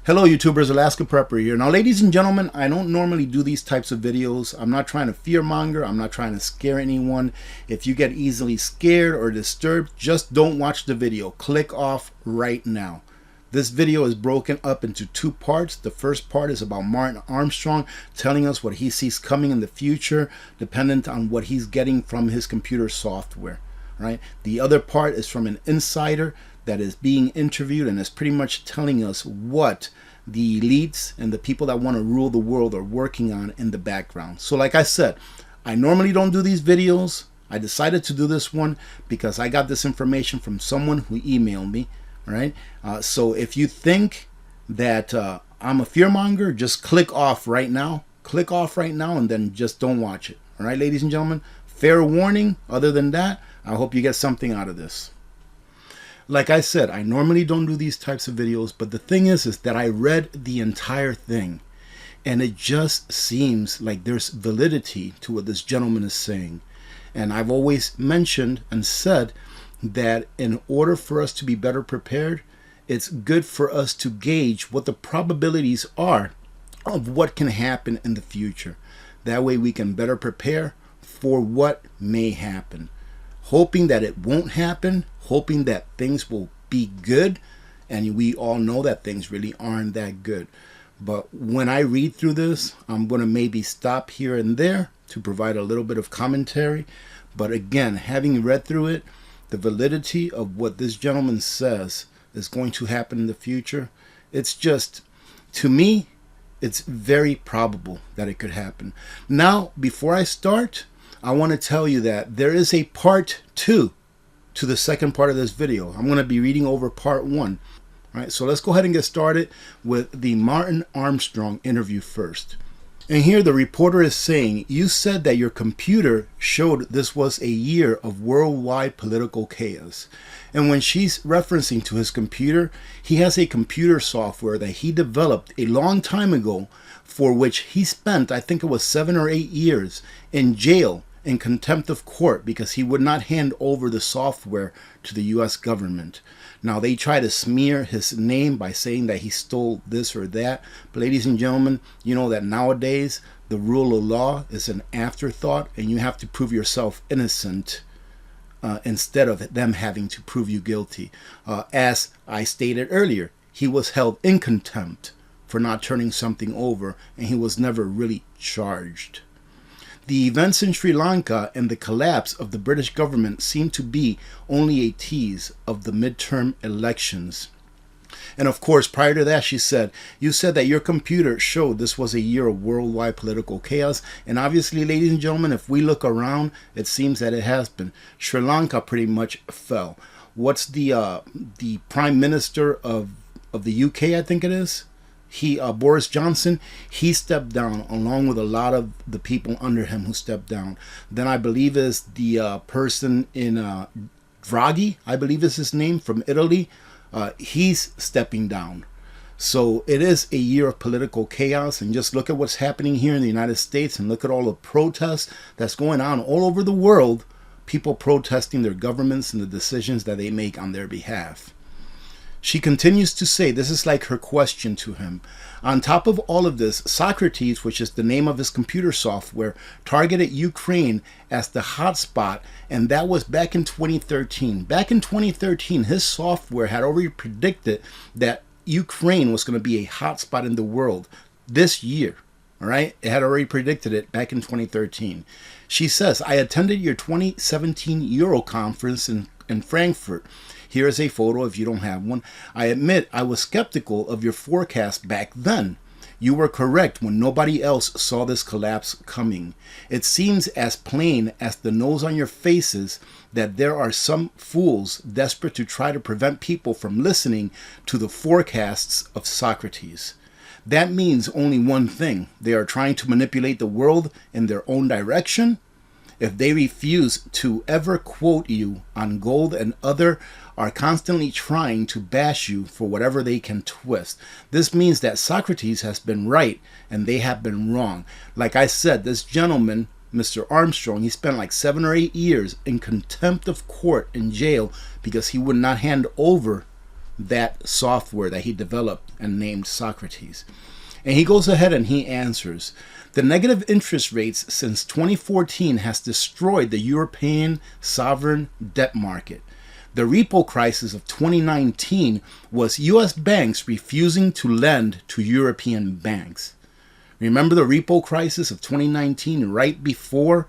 Hello YouTubers, Alaska Prepper here. Now ladies and gentlemen, I don't normally do these types of videos. I'm not trying to fearmonger. I'm not trying to scare anyone. If you get easily scared or disturbed, just don't watch the video. Click off right now. This video is broken up into two parts. The first part is about Martin Armstrong telling us what he sees coming in the future, dependent on what he's getting from his computer software. Right? The other part is from an insider that is being interviewed and is pretty much telling us what the elites and the people that want to rule the world are working on in the background. So like I said, I normally don't do these videos. I decided to do this one because I got this information from someone who emailed me. Right? So if you think that I'm a fearmonger, just click off right now. Click off right now and then just don't watch it. All right, ladies and gentlemen? Fair warning. Other than that, I hope you get something out of this. Like I said, I normally don't do these types of videos, but the thing is that I read the entire thing and it just seems like there's validity to what this gentleman is saying. And I've always mentioned and said that in order for us to be better prepared, it's good for us to gauge what the probabilities are of what can happen in the future. That way we can better prepare for what may happen. Hoping that it won't happen, hoping that things will be good, and we all know that things really aren't that good. But when I read through this, I'm going to maybe stop here and there to provide a little bit of commentary. But again, having read through it, the validity of what this gentleman says is going to happen in the future, it's just, to me, it's very probable that it could happen. Now, before I start, I want to tell you that there is a part 2 to the second part of this video. I'm going to be reading over part 1. All right, so let's go ahead and get started with the Martin Armstrong interview first. And here the reporter is saying, you said that your computer showed this was a year of worldwide political chaos. And when she's referencing to his computer, he has a computer software that he developed a long time ago for which he spent, I think it was 7 or 8 years in jail in contempt of court because he would not hand over the software to the US government. Now they try to smear his name by saying that he stole this or that. But ladies and gentlemen, you know that nowadays the rule of law is an afterthought and you have to prove yourself innocent instead of them having to prove you guilty. As I stated earlier, he was held in contempt for not turning something over and he was never really charged. The events in Sri Lanka and the collapse of the British government seem to be only a tease of the midterm elections. And of course, prior to that, she said, you said that your computer showed this was a year of worldwide political chaos. And obviously, ladies and gentlemen, if we look around, it seems that it has been. Sri Lanka pretty much fell. What's the prime minister of the UK, I think it is? Boris Johnson, he stepped down along with a lot of the people under him who stepped down. Then I believe is the person in Draghi, I believe is his name, from Italy. He's stepping down. So it is a year of political chaos. And just look at what's happening here in the United States and look at all the protests that's going on all over the world. People protesting their governments and the decisions that they make on their behalf. She continues to say, this is like her question to him. On top of all of this, Socrates, which is the name of his computer software, targeted Ukraine as the hotspot, and that was back in 2013. Back in 2013, his software had already predicted that Ukraine was going to be a hotspot in the world this year. All right? It had already predicted it back in 2013. She says, I attended your 2017 Euro conference in Frankfurt. Here is a photo if you don't have one. I admit I was skeptical of your forecast back then. You were correct when nobody else saw this collapse coming. It seems as plain as the nose on your faces that there are some fools desperate to try to prevent people from listening to the forecasts of Socrates. That means only one thing. They are trying to manipulate the world in their own direction. If they refuse to ever quote you on gold and other are constantly trying to bash you for whatever they can twist. This means that Socrates has been right and they have been wrong. Like I said, this gentleman, Mr. Armstrong, he spent like 7 or 8 years in contempt of court in jail because he would not hand over that software that he developed and named Socrates. And he goes ahead and he answers, the negative interest rates since 2014 has destroyed the European sovereign debt market. The repo crisis of 2019 was US banks refusing to lend to European banks. Remember the repo crisis of 2019, right before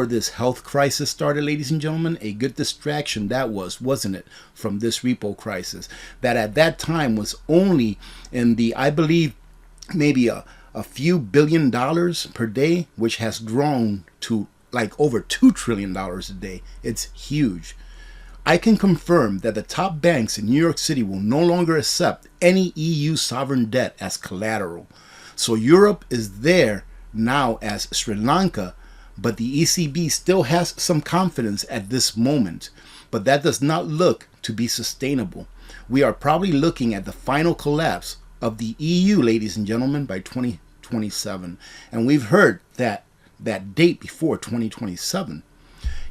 this health crisis started, ladies and gentlemen? A good distraction that was, wasn't it, from this repo crisis? That at that time was only in the, I believe, maybe a few $billions per day, which has grown to like over $2 trillion a day. It's huge. I can confirm that the top banks in New York City will no longer accept any EU sovereign debt as collateral. So Europe is there now as Sri Lanka, but the ECB still has some confidence at this moment. But that does not look to be sustainable. We are probably looking at the final collapse of the EU, ladies and gentlemen, by 2027. And we've heard that date before 2027.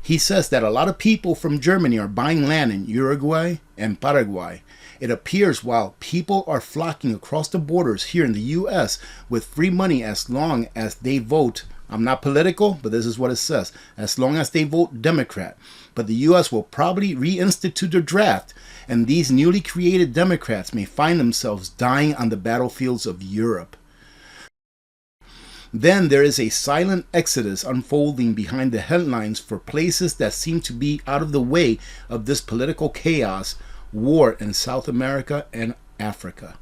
He says that a lot of people from Germany are buying land in Uruguay and Paraguay. It appears while people are flocking across the borders here in the U.S. with free money as long as they vote, I'm not political, but this is what it says, as long as they vote Democrat. But the U.S. will probably reinstitute the draft, and these newly created Democrats may find themselves dying on the battlefields of Europe. Then there is a silent exodus unfolding behind the headlines for places that seem to be out of the way of this political chaos, war in South America and Africa.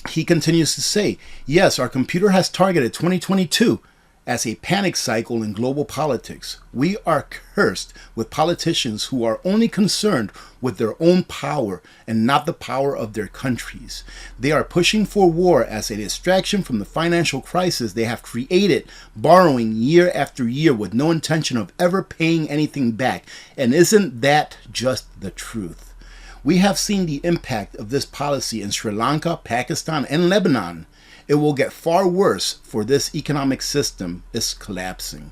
He continues to say, yes, our computer has targeted 2022 as a panic cycle in global politics. We are cursed with politicians who are only concerned with their own power and not the power of their countries. They are pushing for war as a distraction from the financial crisis they have created, borrowing year after year with no intention of ever paying anything back. And isn't that just the truth? We have seen the impact of this policy in Sri Lanka, Pakistan, and Lebanon. It will get far worse, for this economic system is collapsing.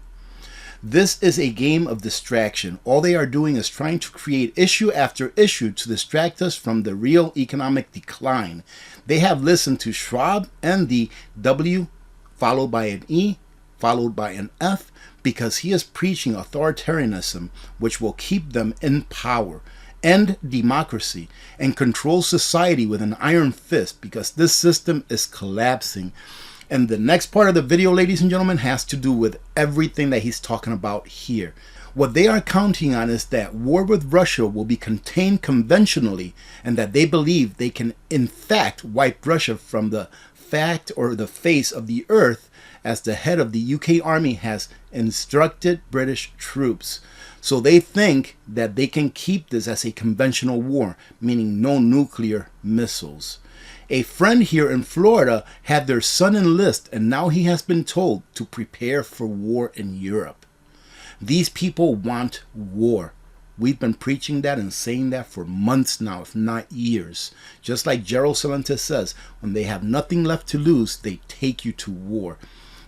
This is a game of distraction. All they are doing is trying to create issue after issue to distract us from the real economic decline. They have listened to Schwab and the W followed by an E followed by an F because he is preaching authoritarianism, which will keep them in power, end democracy, and control society with an iron fist, because this system is collapsing. And the next part of the video, ladies and gentlemen, has to do with everything that he's talking about here. What they are counting on is that war with Russia will be contained conventionally, and that they believe they can in fact wipe Russia from the fact or the face of the earth, as the head of the UK army has instructed British troops. So they think that they can keep this as a conventional war, meaning no nuclear missiles. A friend here in Florida had their son enlist, and now he has been told to prepare for war in Europe. These people want war. We've been preaching that and saying that for months now, if not years. Just like Gerald Celente says, when they have nothing left to lose, they take you to war.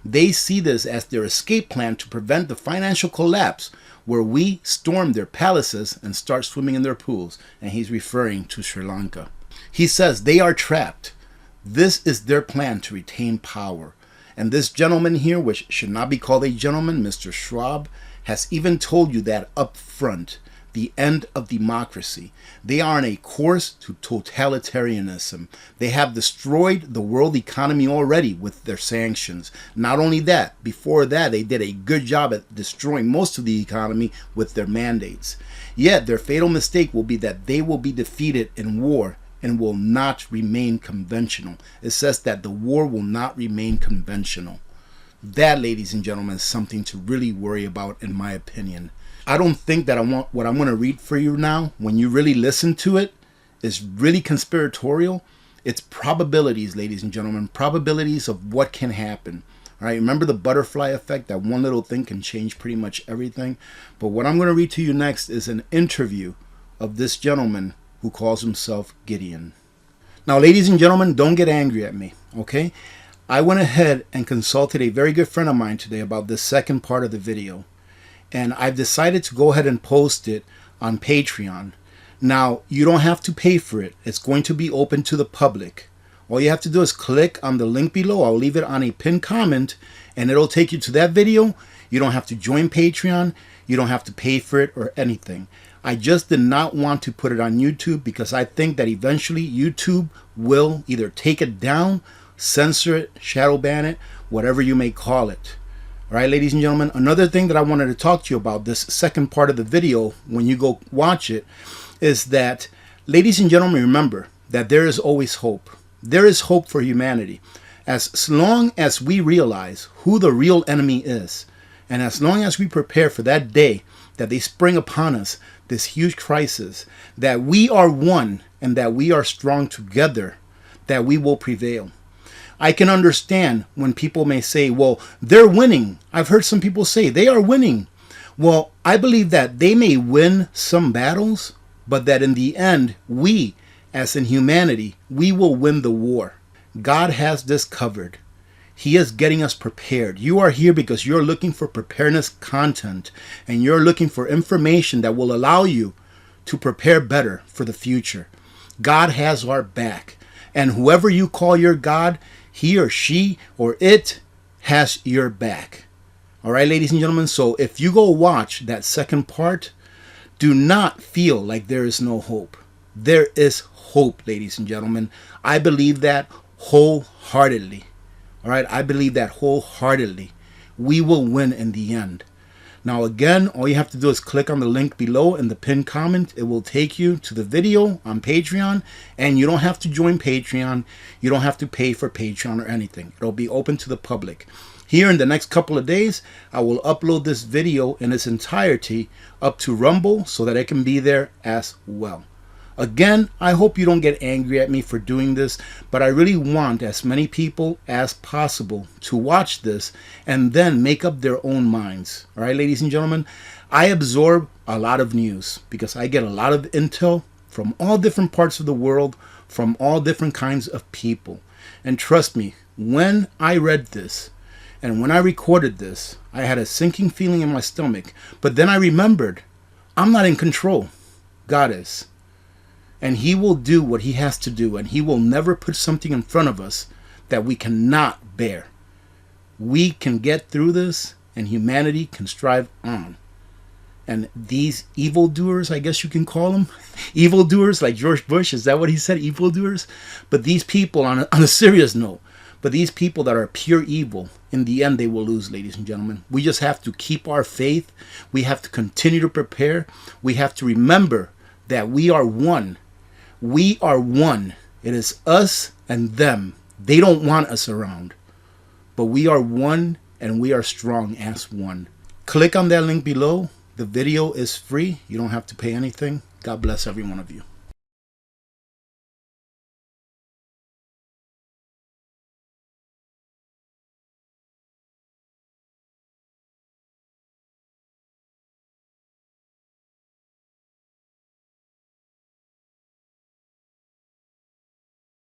They see this as their escape plan to prevent the financial collapse, where we storm their palaces and start swimming in their pools. And he's referring to Sri Lanka. He says they are trapped. This is their plan to retain power. And this gentleman here, which should not be called a gentleman, Mr. Schwab, has even told you that up front. The end of democracy. They are on a course to totalitarianism. They have destroyed the world economy already with their sanctions. Not only that, before that they did a good job at destroying most of the economy with their mandates. Yet their fatal mistake will be that they will be defeated in war and will not remain conventional. It says that the war will not remain conventional. That, ladies and gentlemen, is something to really worry about, in my opinion. I don't think that what I'm going to read for you now, when you really listen to it, is really conspiratorial. It's probabilities, ladies and gentlemen, probabilities of what can happen. All right, remember the butterfly effect, that one little thing can change pretty much everything. But what I'm going to read to you next is an interview of this gentleman who calls himself Gideon. Now, ladies and gentlemen, don't get angry at me, okay? I went ahead and consulted a very good friend of mine today about this second part of the video. And I've decided to go ahead and post it on Patreon. Now, you don't have to pay for it. It's going to be open to the public. All you have to do is click on the link below. I'll leave it on a pinned comment, and it'll take you to that video. You don't have to join Patreon. You don't have to pay for it or anything. I just did not want to put it on YouTube because I think that eventually YouTube will either take it down, censor it, shadow ban it, whatever you may call it. All right, ladies and gentlemen, another thing that I wanted to talk to you about this second part of the video when you go watch it is that, ladies and gentlemen, remember that there is always hope. There is hope for humanity. As long as we realize who the real enemy is, and as long as we prepare for that day that they spring upon us, this huge crisis, that we are one and that we are strong together, that we will prevail. I can understand when people may say, well, they're winning. I've heard some people say they are winning. Well, I believe that they may win some battles, but that in the end, we, as in humanity, we will win the war. God has this covered. He is getting us prepared. You are here because you're looking for preparedness content, and you're looking for information that will allow you to prepare better for the future. God has our back. And whoever you call your God, he or she or it has your back. All right, ladies and gentlemen. So if you go watch that second part, do not feel like there is no hope. There is hope, ladies and gentlemen. I believe that wholeheartedly. All right, I believe that wholeheartedly. We will win in the end. Now, again, all you have to do is click on the link below in the pinned comment. It will take you to the video on Patreon, and you don't have to join Patreon. You don't have to pay for Patreon or anything. It'll be open to the public. Here in the next couple of days, I will upload this video in its entirety up to Rumble so that it can be there as well. Again, I hope you don't get angry at me for doing this, but I really want as many people as possible to watch this and then make up their own minds. All right, ladies and gentlemen, I absorb a lot of news because I get a lot of intel from all different parts of the world, from all different kinds of people. And trust me, when I read this and when I recorded this, I had a sinking feeling in my stomach. But then I remembered, I'm not in control. God is. And he will do what he has to do, and he will never put something in front of us that we cannot bear. We can get through this, and humanity can strive on. And these evildoers, I guess you can call them, evildoers like George Bush, is that what he said, evildoers? But these people, on a serious note, but these people that are pure evil, in the end they will lose, ladies and gentlemen. We just have to keep our faith. We have to continue to prepare. We have to remember that we are one. We are one. It is us and them. They don't want us around. But we are one and we are strong as one. Click on that link below. The video is free. You don't have to pay anything. God bless every one of you.